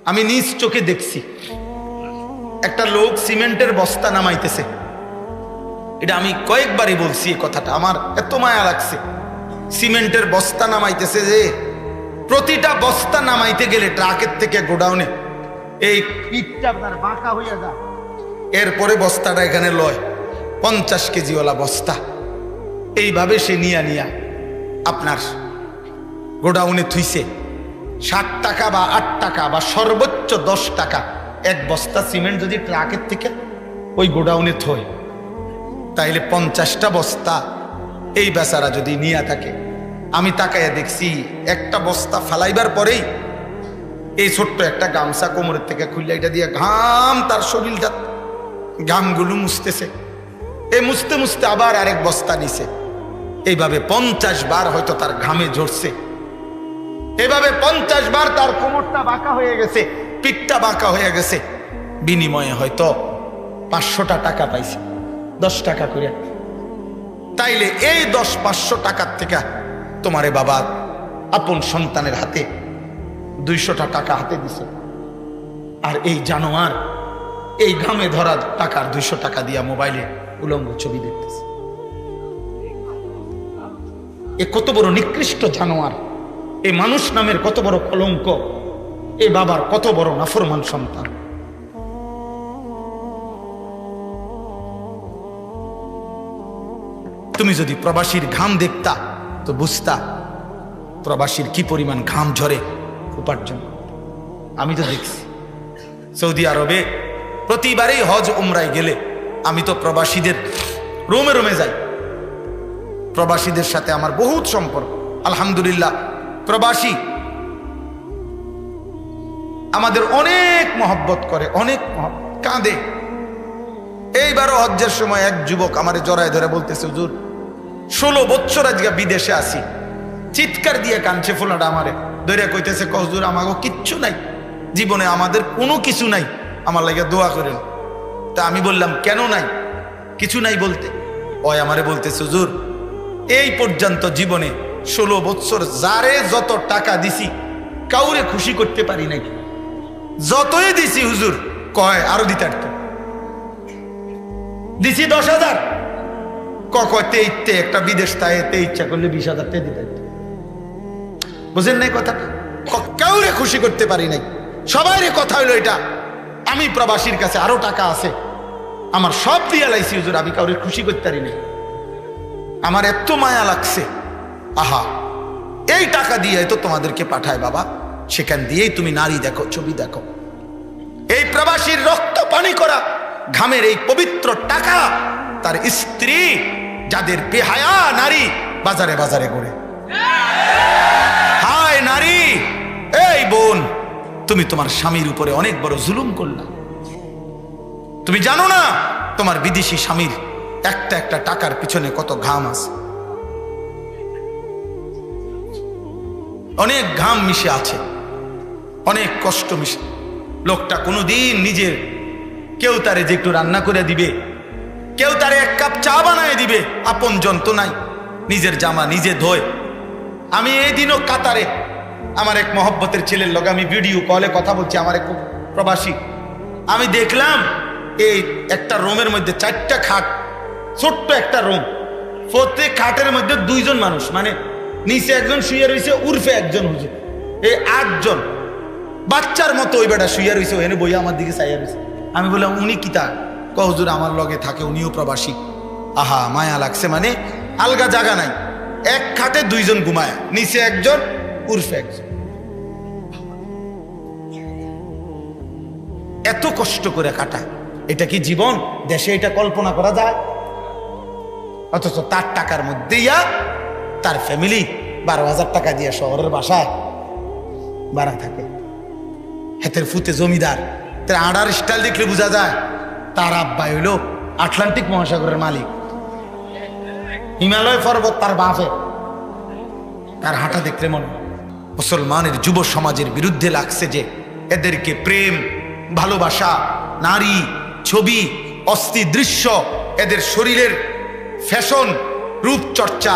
আমি নিজ চোখে দেখছি একটা লোক সিমেন্টের বস্তা নামাইতেছে। এটা আমি কয়েকবারই বলছি এই কথাটা, আমার এত মায়া লাগছে। সিমেন্টের বস্তা নামাইতেছে, যে প্রতিটা বস্তা নামাইতে গেলে ট্রাকের থেকে গোডাউনে এই পিঠটা আপনার বাঁকা হইয়া যায়, এরপরে বস্তাটা এখানে লয় 50 কেজিওয়ালা বস্তা। এইভাবে সে নিয়া আপনার গোডাউনে থুইছে। 60 টাকা বা 8 টাকা বা সর্বোচ্চ 10 টাকা এক বস্তা সিমেন্ট যদি ট্রাকের থেকে ওই গোডাউনে থয়, তাইলে 50টা বস্তা এই বেচারা যদি নিয়ে থাকে। আমি তাকাইয়া দেখছি একটা বস্তা ফালাইবার পরেই এই ছোট্ট একটা গামছা কোমরের থেকে খুললে এটা দিয়ে ঘাম, তার শরীরটা ঘামগুলো মুছতেছে। এই মুছতে মুছতে আবার আরেক বস্তা নিছে। এইভাবে 50 বার হয়তো তার ঘামে ঝরছে। এভাবে 50 বার তার কোমরটা বাঁকা হয়ে গেছে, পিঠটা বাঁকা হয়ে গেছে। বিনিময়ে হয়তো 500টা টাকা পাইছে, 10 টাকা করে। তাইলে এই 10-500 টাকার থেকে তোমারে বাবা আপন সন্তানের হাতে 200টা টাকা হাতে দিছে। আর এই জানোয়ার এই ঘামে ধরা টাকার 200 টাকা দিয়া মোবাইলে উলঙ্গ ছবি দেখতেছে। এ কত বড় নিকৃষ্ট জানোয়ার! এই মানুষ নামের কত বড় কলঙ্ক! এ বাবার কত বড় নাফরমান সন্তান! তুমি যদি প্রবাসীর ঘাম দেখতা তো বুঝতা প্রবাসীর কি পরিমাণ ঘাম ঝরে উপার্জন। আমি তো দেখছি সৌদি আরবে প্রতিবারেই হজ উমরায় গেলে আমি তো প্রবাসীদের রুমে রুমে যাই। প্রবাসীদের সাথে আমার বহুত সম্পর্ক, আলহামদুলিল্লাহ। প্রবাসী আমাদের অনেক মহব্বত করে, অনেক কাঁদে। এইবারও হজ্জের সময় এক যুবক আমারে জড়ায় ধরে বলতেছে, হুজুর 16 বছর আজকে বিদেশে আসি। চিৎকার দিয়ে কাঁদছে, ফোলাটা আমারে ধরে কইতেছে, হুজুর আমাকে কিচ্ছু নাই জীবনে, আমাদের কোনো কিছু নাই, আমার লাগে দোয়া করেন। তা আমি বললাম, কেন নাই? কিছু নাই বলতে ওই আমারে বলতেছে, হুজুর এই পর্যন্ত জীবনে 16 বছর যারে যত টাকা দিছি কাউরে খুশি করতে পারি নাই। যতই দিছি হুজুর কয় আরো দিতে পারতো। দিছি 10,000, কতে ইতে একটা বিদেশ তাইতে ইচ্ছা করলে 20,000 দিতে পারতো। বুঝেন নাই কথাটা? কাউরে খুশি করতে পারি নাই। সবাইরে কথা হইলো এটা, আমি প্রবাসীর কাছে আরো টাকা আছে, আমার সব দিয়ে লাইছি হুজুর, আমি কাউরে খুশি করতে পারি নাই। আমার এত মায়া লাগছে। আহা, এই টাকা দিয়ে তো তোমাদেরকে পাঠায় বাবা, সেখান দিয়েই তুমি নারী দেখো, ছবি দেখো। এই প্রবাসীর রক্ত পানি করা ঘামের এই পবিত্র টাকা তার স্ত্রী, যাদের বেহায়া নারী বাজারে বাজারে ঘুরে। হায় নারী, এই বোন, তুমি তোমার স্বামীর উপরে অনেক বড় জুলুম করলা। তুমি জানো না তোমার বিদেশি স্বামীর একটা একটা টাকার পিছনে কত ঘাম আছে, অনেক ঘাম মিশে আছে, অনেক কষ্ট মিশে। লোকটা কোনোদিন নিজের, কেউ তারে যে একটু রান্না করে দিবে, কেউ তারে 1 কাপ চা বানায় দিবে, আপন জন তো নাই। নিজের জামা নিজে ধোয়। আমি এই দিনও কাতারে আমার এক মহব্বতের ছেলের লগে আমি ভিডিও কলে কথা বলছি, আমার এক প্রবাসী। আমি দেখলাম এই একটা রুমের মধ্যে 4টা খাট, ছোট্ট একটা রুম, প্রত্যেক খাটের মধ্যে 2 জন মানুষ, মানে নিচে একজন শুয়ে রয়েছে, উর্ফে একজন হুজুর, এই 8 জন। বাচ্চার মতো ওই বেটা শুয়ে রয়েছে, ওখানে বইয়া আমার দিকে চাইয়া রয়েছে। আমি বললাম, উনি কি তা? হুজুর আমার লগে থাকে, উনিও প্রবাসী। আহা, মায়া লাগছে। মানে আলগা জায়গা নাই, এক খাটে 2 জন ঘুমায়, নিচে একজন, উর্ফে একজন। এত কষ্ট করে কাটা, এটা কি জীবন? দেশে এটা কল্পনা করা যায়? অথচ তার টাকার মধ্যে তার ফ্যামিলি 12,000 টাকা দিয়ে শহরের বাসায় ভাড়া থাকে। হাতের ফুতে জমিদার, তার আড়ার স্টাইল দেখলে বোঝা যায় তার আব্বা হইল আটলান্টিক মহাসাগরের মালিক। হিমালয় পর্বত তার বাপে, তার হাঁটা দেখলে মনে। মুসলমানের যুব সমাজের বিরুদ্ধে লাগছে যে এদেরকে প্রেম, ভালোবাসা, নারী, ছবি, অস্থি দৃশ্য, এদের শরীরের ফ্যাশন, রূপচর্চা,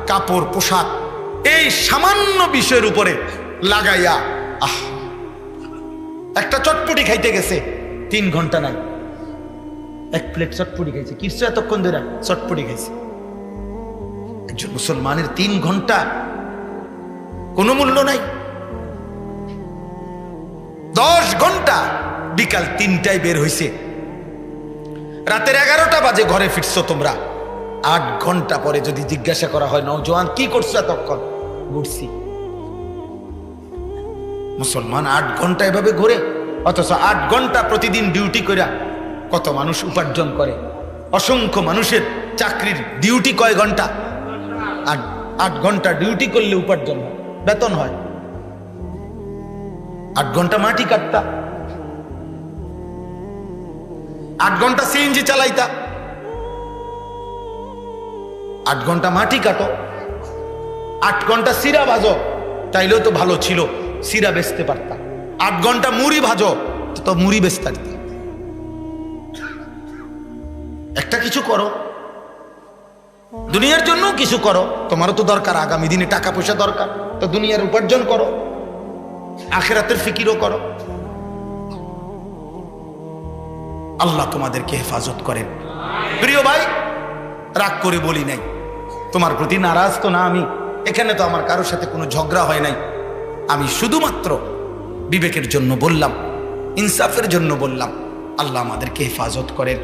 কাপড়, পোশাক, এই সামান্য বিষয়ের উপরে লাগাইয়া একটা চটপটি খাইতে গেছে 3 ঘন্টা নাই, 1 প্লেট চটপটি খাইছে। কিছু এতক্ষণ ধরে চটপটি খাইছে। একজন মুসলমানের 3 ঘন্টা কোনো মূল্য নাই। 10 ঘন্টা, বিকাল 3টায় বের হইছে, রাতের 11টা বাজে ঘরে ফিরছো তোমরা। 8 ঘন্টা পরে যদি জিজ্ঞাসা করা হয়, নওজোয়ান কি করছো এতক্ষণ? ঘুরছি। মুসলমান 8 ঘন্টা এভাবে ঘুরে, অথচ 8 ঘন্টা প্রতিদিন ডিউটি করে কত মানুষ উপার্জন করে। অসংখ্য মানুষের চাকরির ডিউটি কয় ঘন্টা? 8 ঘন্টা ডিউটি করলে উপার্জন হয়, বেতন হয়। 8 ঘন্টা মাটি কাটতা, 8 ঘন্টা সিএনজি চালাইতা, 8 ঘন্টা মাটি কাটো, 8 ঘন্টা সিরা ভাজো, তাইলেও তো ভালো ছিল, সিরা বেচতে পারতা। 8 ঘন্টা মুড়ি ভাজো, তো মুড়ি বেচতে পারতা। একটা কিছু করো, দুনিয়ার জন্য কিছু করো। তোমারও তো দরকার, আগামী দিনে টাকা পয়সা দরকার, তো দুনিয়ার উপার্জন করো, আখিরাতের ফিকিরও করো। আল্লাহ তোমাদেরকে হেফাজত করেন। প্রিয় ভাই, রাগ করে বলি নাই, তোমার প্রতি নারাজ তো না আমি। এখানে তো আমার কারোর সাথে কোনো ঝগড়া হয় নাই। আমি শুধুমাত্র বিবেকের জন্য বললাম, ইনসাফের জন্য বললাম। আল্লাহ আমাদেরকে হেফাজত করেন।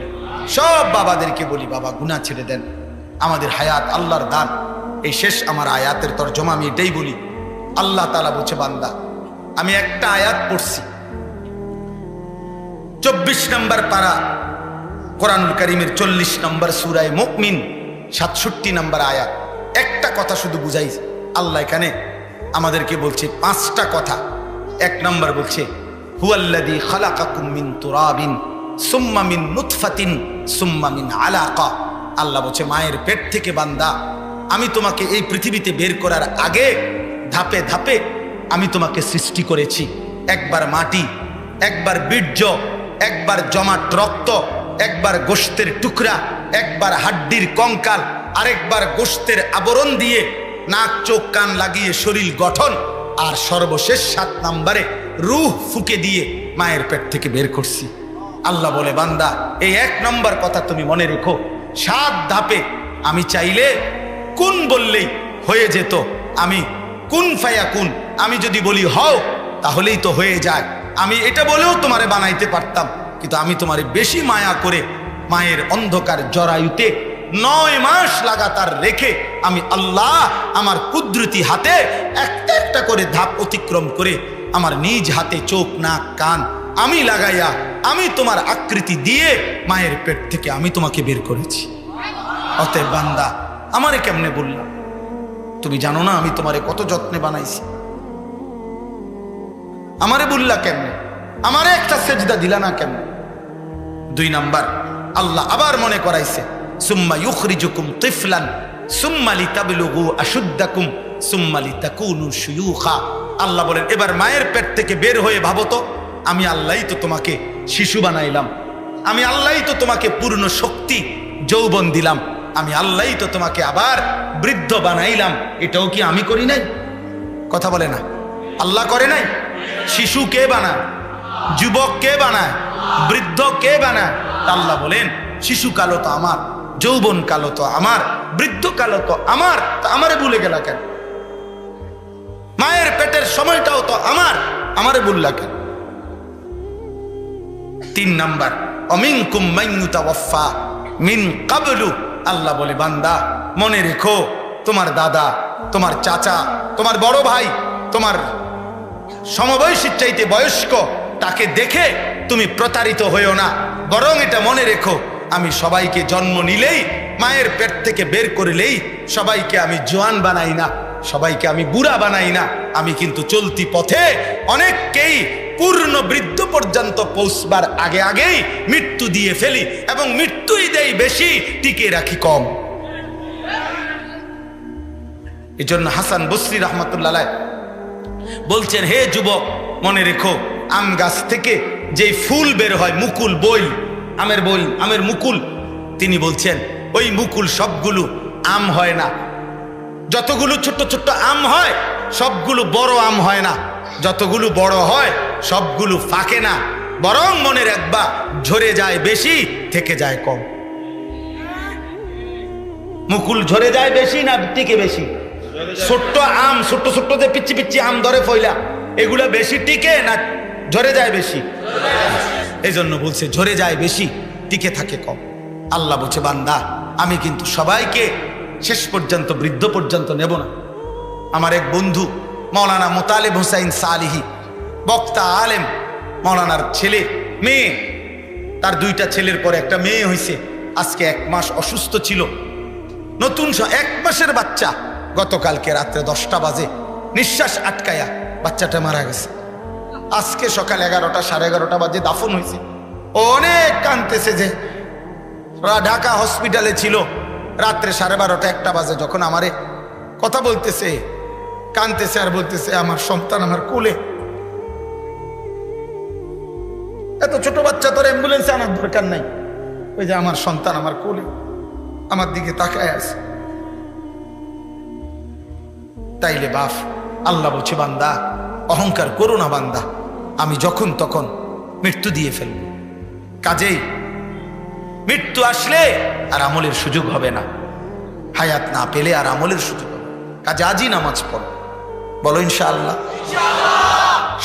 সব বাবাদেরকে বলি, বাবা গুনাহ ছেড়ে দেন, আমাদের হায়াত আল্লাহর দান। এই শেষ আমার আয়াতের তরজমা আমি এটাই বলি। আল্লাহ তাআলা বলছে, বান্দা আমি একটা আয়াত পড়ছি, 24 নম্বর পারা কোরআনুল কারীমের 40 নম্বর সূরায়ে মুমিন 67 নম্বর আয়াত। একটা কথা শুধু বুঝাই, আল্লাহ এখানে আমাদেরকে বলছে 5টা কথা। 1 নম্বর বলছে, হুয়াল্লাযী খালাকাকুম মিন তুরাবিন সুম্মা মিন নুতফাতিন সুম্মা মিন আলাকা। আল্লাহ বলছে, মায়ের পেট থেকে বান্দা, আমি তোমাকে এই পৃথিবীতে বের করার আগে ধাপে ধাপে আমি তোমাকে সৃষ্টি করেছি। একবার মাটি, একবার বীর্য, একবার জমাট রক্ত, একবার গোশতের টুকরা, একবার হাড্ডির কঙ্কাল, আরেকবার গোশতের আবরণ দিয়ে নাক চোখ কান লাগিয়ে শরীর গঠন, আর সর্বশেষ 7 নম্বরে রূহ ফুঁকে দিয়ে মায়ের পেট থেকে বের করছি। আল্লাহ বলে, বান্দা এই 1 নম্বর কথা তুমি মনে রেখো। 7 ধাপে আমি চাইলে কুন বললেই হয়ে যেত। আমি কুন ফায়াকুন, আমি যদি বলি হও তাহলেই তো হয়ে যায়। আমি এটা বলেও তোমারে বানাইতে পারতাম, কিন্তু আমি তোমারে বেশি মায়া করে মায়ের অন্ধকার জরায়ুতে 9 মাস লাগাতার রেখে আমি আল্লাহ আমার কুদরতি হাতে একটা একটা করে ধাপ অতিক্রম করে আমার নিজ হাতে চোখ নাক কান আমি লাগাইয়া আমি তোমার আকৃতি দিয়ে মায়ের পেট থেকে আমি তোমাকে বের করেছি। অতএব বান্দা আমারে কেমনে বললাম? তুমি জানো না আমি তোমারে কত যত্নে বানাইছি? আমারে বললা কেমনে? আমারে একটা সেজদা দিলা না কেমনে? 2 নাম্বার, আল্লাহ আবার মনে করাইছে, সুম্মা ইউখরিজুকুম তিফলান সুম্মা লিতাবলুগু আশুদ্দাকুম সুম্মা লিতাকুনু শুয়ুখা। আল্লাহ বলেন, এবার মায়ের পেট থেকে বের হয়ে ভাবো তো, আমি আল্লাহই তো তোমাকে শিশু বানাইলাম, আমি আল্লাহই তো তোমাকে পূর্ণ শক্তি যৌবন দিলাম, আমি আল্লাহই তো তোমাকে আবার বৃদ্ধ বানাইলাম। এটাও কি আমি করি নাই? কথা বলে না, আল্লাহ করে নাই? শিশু কে বানায়? যুবক কে বানায়? বৃদ্ধ কে বানায়? আল্লাহ বলেন, শিশু কালো তো আমার, যৌবন কালো তো আমার, বৃদ্ধ কালো তো আমার, তা আমারে ভুলে গেলা কেন? মায়ের পেটের সময়টাও তো আমার, আমারে বললা কেন? 3 নাম্বার, অমিনকুম মান ইউতাওয়াফা মিন ক্বাবলু। আল্লাহ বলে, বান্দা মনে রেখো, তোমার দাদা, তোমার চাচা, তোমার বড় ভাই, তোমার সমবয়সীর চাইতে বয়স্ক, তাকে দেখে তুমি প্রতারিত হইও না। বরং এটা মনে রেখো, আমি সবাইকে জন্ম নিলেই, মায়ের পেট থেকে বের করলেই সবাইকে আমি জোয়ান বানাই না, সবাইকে আমি বুড়া বানাই না। আমি কিন্তু চলতি পথে অনেককেই পূর্ণ বৃদ্ধ পর্যন্ত পৌঁছবার আগে আগেই মৃত্যু দিয়ে ফেলি, এবং মৃত্যুই দেই বেশি, টিকে রাখি কম। এই জন্য হাসান বসরি রহমতুল্লাহ আলাইহি বলছেন, হে যুবক মনে রেখো, আম গাছ থেকে যে ফুল বের হয়, মুকুল, বই, আমের বই, আমের মুকুল, তিনি বলছেন ওই মুকুল সবগুলো আম হয় না। যতগুলো ছোট্ট ছোট্ট আম হয় সবগুলো বড় আম হয় না, যতগুলো বড় হয় সবগুলো ফাঁকে না, বরং মনে রাখবা ঝরে যায় বেশি, থেকে যায় কম। মুকুল ঝরে যায় বেশি না টিকে বেশি? ছোট্ট আম, ছোট্ট ছোট্ট যে পিচ্ছি পিচ্ছি আম ধরে ফইলা, এগুলা বেশি টিকে না ঝরে যায় বেশি? এই জন্য বলছে ঝরে যায় বেশি, টিকে থাকে কম। আল্লাহ বলছে বান্দা আমি কিন্তু সবাইকে শেষ পর্যন্ত, বৃদ্ধ পর্যন্ত নেব না। আমার এক বন্ধু মৌলানা মোতালেব হুসাইন সালিহি, বক্তা আলেম, মৌলানার ছেলে মেয়ে, তার দুইটা ছেলের পরে একটা মেয়ে হয়েছে। আজকে 1 মাস অসুস্থ ছিল, নতুন 1 মাসের বাচ্চা। গতকালকে রাত্রে 10টা বাজে নিঃশ্বাস আটকায়া বাচ্চাটা মারা গেছে। আজকে সকাল 11টা, সাড়ে 11টা বাজে দাফন হয়েছে। ও অনেক কাঁদতেছে যে ঢাকা হসপিটালে ছিল। রাত্রে 12:30, 1টা বাজে যখন আমারে কথা বলতেছে, কাঁদতেছে আর বলতেছে আমার সন্তান আমার কোলে। এত ছোট বাচ্চা, তোর অ্যাম্বুলেন্সে আনার দরকার নাই, ওই যে আমার সন্তান আমার কোলে আমার দিকে তাকায় আছে। তাইলে বাপ আল্লাহ বলছে বান্দা অহংকার করো না বান্দা, আমি যখন তখন মৃত্যু দিয়ে ফেলব। কাজেই মৃত্যু আসলে আর আমলের সুযোগ হবে না, হায়াত না পেলে আর আমলের সুযোগ হবে। কাজে আজই নামাজ পড়ো, বলো ইনশাআল্লাহ।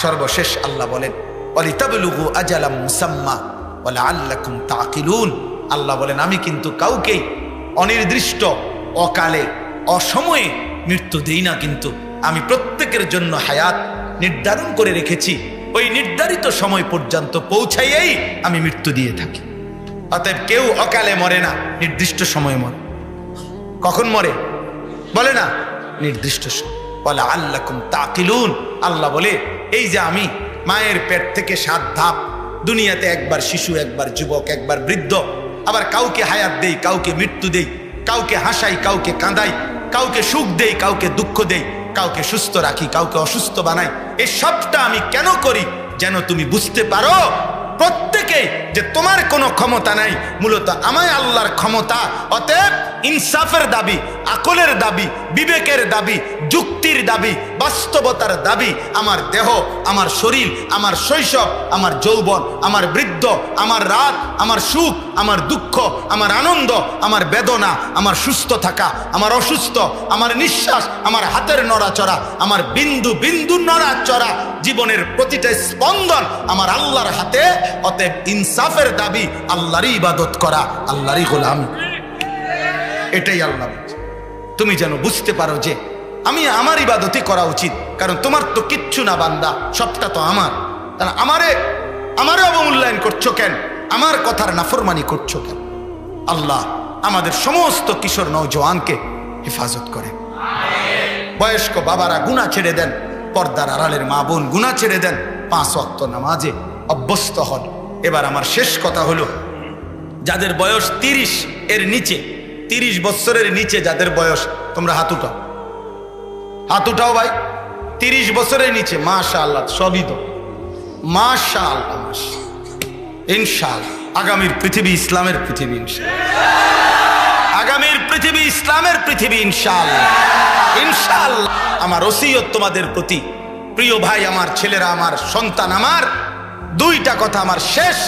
সর্বশেষ আল্লাহ বলেন ওয়ালিতাবলুগু আজালাম মুসাম্মা ওয়ালাআল্লাকুম তাকিলুন। আল্লাহ বলেন আমি কিন্তু কাউকেই অনির্দিষ্ট, অকালে, অসময়ে মৃত্যু দেই না, কিন্তু আমি প্রত্যেকের জন্য হায়াত নির্ধারণ করে রেখেছি। ওই নির্ধারিত সময় পর্যন্ত পৌঁছাইয়েই আমি মৃত্যু দিয়ে থাকি। অতএব কেউ অকালে মরে না, নির্দিষ্ট সময় মরে। কখন মরে বলে না? নির্দিষ্ট সময়। বলে আল্লাকুম তাকিলুন। আল্লাহ বলে এই যে আমি মায়ের পেট থেকে 7 ধাপ, দুনিয়াতে একবার শিশু, একবার যুবক, একবার বৃদ্ধ, আবার কাউকে হায়াত দেই, কাউকে মৃত্যু দেই, কাউকে হাসাই, কাউকে কাঁদাই, কাউকে সুখ দেই, কাউকে দুঃখ দেই, কাউকে সুস্থ রাখি, কাউকে অসুস্থ বানাই। এই সবটা আমি কেন করি? যেন তুমি বুঝতে পারো প্রত্যেকে যে তোমার কোনো ক্ষমতা নাই, মূলত আমায় আল্লাহর ক্ষমতা। অতএব ইনসাফের দাবি, আকলের দাবি, বিবেকের দাবি, যুক্তির দাবি, বাস্তবতার দাবি আমার দেহ, আমার শরীর, আমার শৈশব, আমার যৌবন, আমার বৃদ্ধ, আমার রাত, আমার সুখ, আমার দুঃখ, আমার আনন্দ, আমার বেদনা, আমার সুস্থ থাকা, আমার অসুস্থ, আমার নিঃশ্বাস, আমার হাতের নড়াচড়া, আমার বিন্দু বিন্দু নড়াচড়া, জীবনের প্রতিটা স্পন্দন আমার আল্লাহর হাতে। অতএব ইনসাফের দাবি আল্লাহরই ইবাদত করা, আল্লাহরই গোলামি। এটাই আল্লাহ বলছে। তুমি যেন বুঝতে পারো যে আমি আমার ইবাদতই করা উচিত, কারণ তোমার তো কিচ্ছু না বান্দা, সবটা তো আমার। তাহলে আমারে অবমূল্যায়ন করছো কেন? আমার কথার নাফরমানি করছো কেন? আল্লাহ আমাদের সমস্ত কিশোর নওজোয়ানকে হেফাজত করে। বয়স্ক বাবারা গুনাহ ছেড়ে দেন, পর্দার আড়ালের মা বোন গুনাহ ছেড়ে দেন, 5 ওয়াক্ত নামাজে অভ্যস্ত হন। এবার আমার শেষ কথা হলো, যাদের বয়স 30 এর নিচে, 30 বছরের নিচে যাদের বয়স, তোমরা হাত উঠাও, হাত উঠাও ভাই। 30 বছরের নিচে, মাশাআল্লাহ, সবই তো মাশাআল্লাহ, ইনশাআল্লাহ আগামীর পৃথিবী ইসলামের পৃথিবী, ইনশাআল্লাহ আগামীর পৃথিবী ইসলামের পৃথিবী, ইনশাআল্লাহ ইনশাআল্লাহ। আমার ওসিয়ত তোমাদের প্রতি, প্রিয় ভাই, আমার ছেলেরা, আমার সন্তান, আমার 2টা কথা আমার শেষ।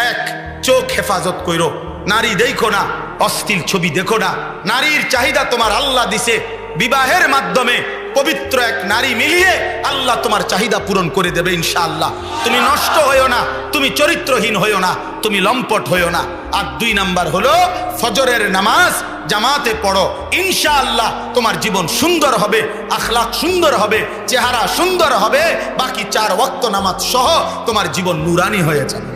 1, চোখ হেফাজত কইরো, নারী দেখো না, অশ্লীল ছবি দেখো না। নারীর চাহিদা তোমার আল্লাহ দিছে, বিবাহের মাধ্যমে পবিত্র এক নারী মিলিয়ে আল্লাহ তোমার চাহিদা পূরণ করে দেবে ইনশাআল্লাহ। তুমি নষ্ট হইও না, তুমি চরিত্রহীন হইও না, তুমি লম্পট হইও না। আর 2 নাম্বার হলো ফজরের নামাজ জামাতে পড়ো, ইনশাআল্লাহ তোমার জীবন সুন্দর হবে, আখলাক সুন্দর হবে, চেহারা সুন্দর হবে, বাকি 4 ওয়াক্ত নামাজ সহ তোমার জীবন নুরানি হয়ে যাবে।